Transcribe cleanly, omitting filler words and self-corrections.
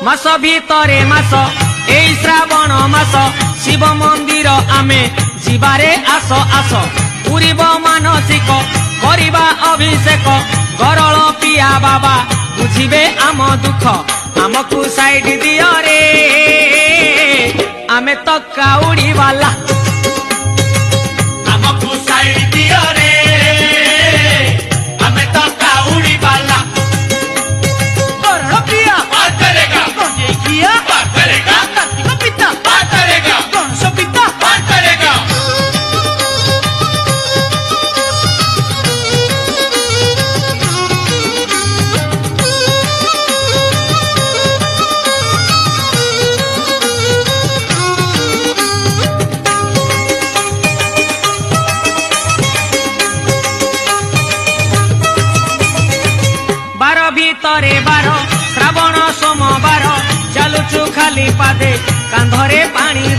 मास भितरे मास एई श्रावण मास शिव मंदिर आमे जीवारे आस आस पूरीब मानसिक करिबा अभिषेक गरल पिया बाबा बुझिबे आम दुख आमकु साइड दियो रे आमे तो काउड़ी वाला आमकु साइड दियो रे आमे तो काउड़ी वाला गरल पिया पार करेगा गंजे किया पार करेगा कार्तिक पिता पार करेगा गणेश पिता पार करेगा बार भितरे बार श्रावण सोमवार चलुचु खाली पादे कांधरे पानी